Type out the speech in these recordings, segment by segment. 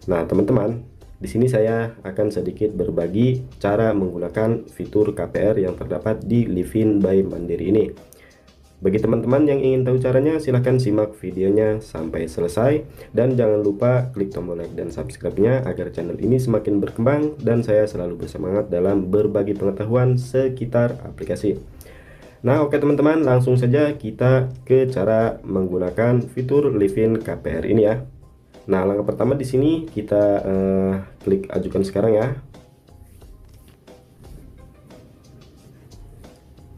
Nah, teman-teman, di sini saya akan sedikit berbagi cara menggunakan fitur KPR yang terdapat di Livin by Mandiri ini. Bagi teman-teman yang ingin tahu caranya, silahkan simak videonya sampai selesai. Dan jangan lupa klik tombol like dan subscribe-nya agar channel ini semakin berkembang dan saya selalu bersemangat dalam berbagi pengetahuan sekitar aplikasi. Nah, oke teman-teman, langsung saja kita ke cara menggunakan fitur Livin KPR ini ya. Nah, langkah pertama di sini kita klik ajukan sekarang ya.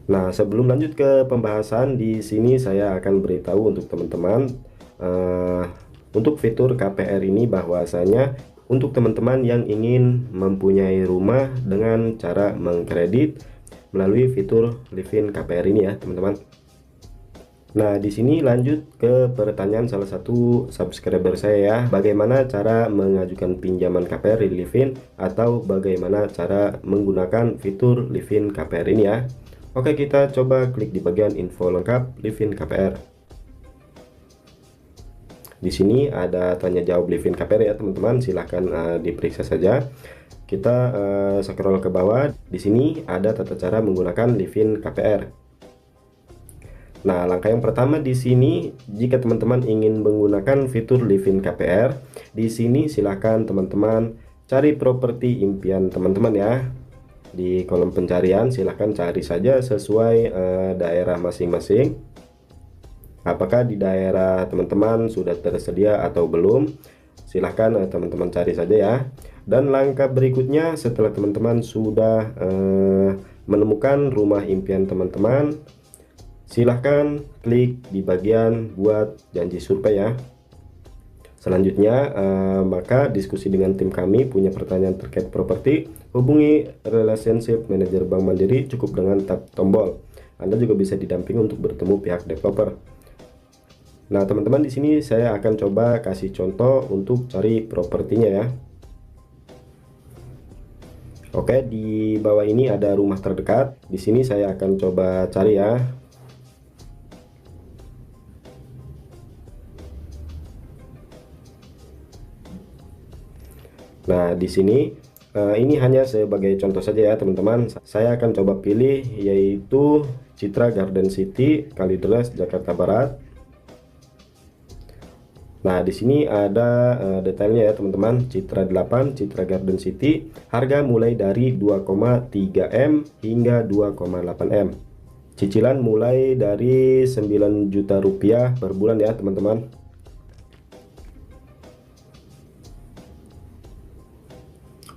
Nah, sebelum lanjut ke pembahasan, di sini saya akan beritahu untuk teman-teman untuk fitur KPR ini, bahwasanya untuk teman-teman yang ingin mempunyai rumah dengan cara mengkredit melalui fitur Livin KPR ini ya, teman-teman. Nah, di sini lanjut ke pertanyaan salah satu subscriber saya ya, bagaimana cara mengajukan pinjaman KPR di Livin atau bagaimana cara menggunakan fitur Livin KPR ini ya. Oke, kita coba klik di bagian info lengkap Livin KPR. Di sini ada tanya jawab Livin KPR ya, teman-teman. Silahkan diperiksa saja. Kita scroll ke bawah. Di sini ada tata cara menggunakan Livin KPR. Nah, langkah yang pertama di sini, jika teman-teman ingin menggunakan fitur Livin KPR, di sini silahkan teman-teman cari properti impian teman-teman ya. Di kolom pencarian silahkan cari saja sesuai daerah masing-masing. Apakah di daerah teman-teman sudah tersedia atau belum? Silahkan teman-teman cari saja ya. Dan langkah berikutnya, setelah teman-teman sudah menemukan rumah impian teman-teman, silahkan klik di bagian buat janji survei ya. Selanjutnya, maka diskusi dengan tim kami, punya pertanyaan terkait properti, hubungi relationship manager Bank Mandiri cukup dengan tap tombol. Anda juga bisa didampingi untuk bertemu pihak developer. Nah, teman-teman, di sini saya akan coba kasih contoh untuk cari propertinya ya. Oke, di bawah ini ada rumah terdekat. Di sini saya akan coba cari ya. Nah, di sini ini hanya sebagai contoh saja ya, teman-teman. Saya akan coba pilih yaitu Citra Garden City, Kalideres, Jakarta Barat. Nah, di sini ada detailnya ya, teman-teman. Citra 8, Citra Garden City, harga mulai dari 2,3 M hingga 2,8 M. Cicilan mulai dari 9 juta rupiah per bulan ya, teman-teman.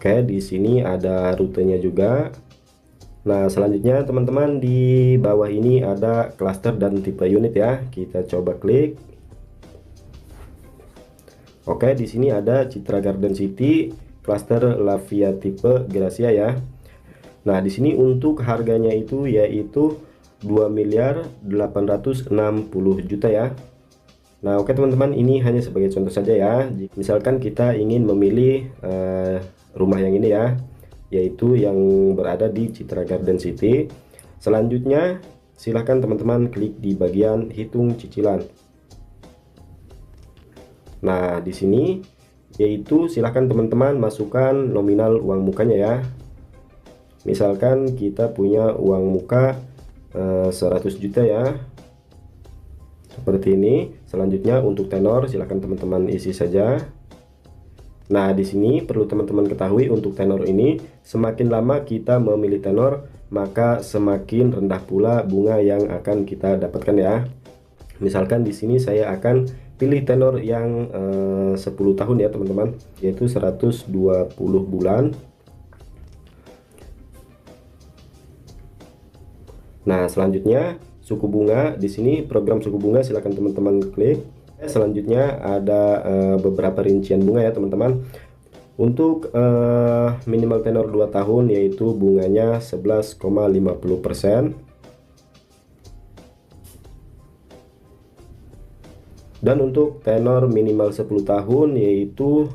Oke, di sini ada rutenya juga. Nah, selanjutnya teman-teman, di bawah ini ada klaster dan tipe unit ya. Kita coba klik. Oke, di sini ada Citra Garden City, klaster Lavia tipe Gracia ya. Nah, di sini untuk harganya itu yaitu 2.860 juta ya. Nah, oke teman-teman, ini hanya sebagai contoh saja ya. Misalkan kita ingin memilih rumah yang ini ya, yaitu yang berada di Citra Garden City. Selanjutnya, silahkan teman-teman klik di bagian hitung cicilan. Nah, di sini yaitu silahkan teman-teman masukkan nominal uang mukanya ya. Misalkan kita punya uang muka 100 juta ya, seperti ini. Selanjutnya untuk tenor silahkan teman-teman isi saja. Nah, di sini perlu teman-teman ketahui, untuk tenor ini semakin lama kita memilih tenor, maka semakin rendah pula bunga yang akan kita dapatkan ya. Misalkan di sini saya akan pilih tenor yang 10 tahun ya, teman-teman, yaitu 120 bulan. Nah, selanjutnya suku bunga, di sini program suku bunga silahkan teman-teman klik. Selanjutnya ada beberapa rincian bunga ya, teman-teman. Untuk minimal tenor 2 tahun yaitu bunganya 11,50%. Dan untuk tenor minimal 10 tahun yaitu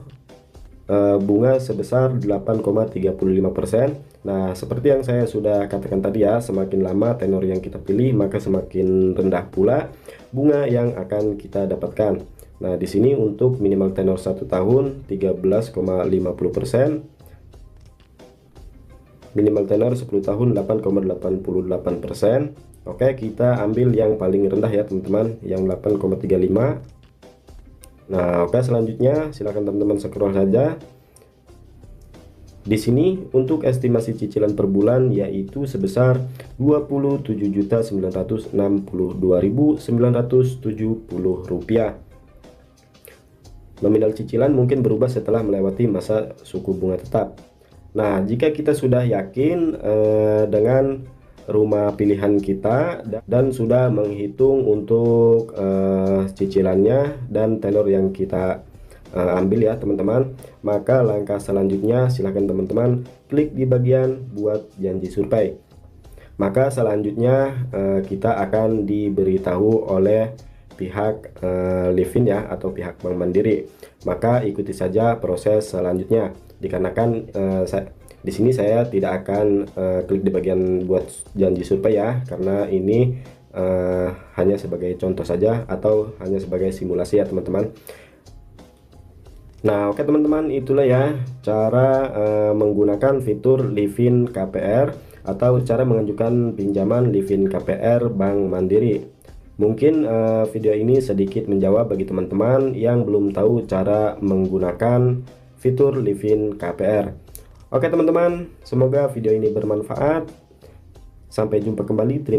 bunga sebesar 8,35%. Nah, seperti yang saya sudah katakan tadi ya, semakin lama tenor yang kita pilih maka semakin rendah pula bunga yang akan kita dapatkan. Nah, di sini untuk minimal tenor 1 tahun 13,50%, minimal tenor 10 tahun 8,88%. Oke, kita ambil yang paling rendah ya teman-teman, yang 8,35. Nah, oke, selanjutnya silakan teman-teman scroll saja. Di sini untuk estimasi cicilan per bulan yaitu sebesar Rp27.962.970. Nominal cicilan mungkin berubah setelah melewati masa suku bunga tetap. Nah, jika kita sudah yakin dengan rumah pilihan kita dan sudah menghitung untuk cicilannya dan tenor yang kita ambil ya teman-teman, maka langkah selanjutnya silahkan teman-teman klik di bagian buat janji survei. Maka selanjutnya kita akan diberitahu oleh pihak Livin ya, atau pihak Bank Mandiri. Maka ikuti saja proses selanjutnya, dikarenakan di sini saya tidak akan klik di bagian buat janji survei ya, karena ini hanya sebagai contoh saja atau hanya sebagai simulasi ya teman-teman. Nah, oke teman-teman, itulah ya cara menggunakan fitur Livin KPR atau cara mengajukan pinjaman Livin KPR Bank Mandiri. Mungkin video ini sedikit menjawab bagi teman-teman yang belum tahu cara menggunakan fitur Livin KPR. Oke teman-teman, semoga video ini bermanfaat. Sampai jumpa kembali. Terima kasih.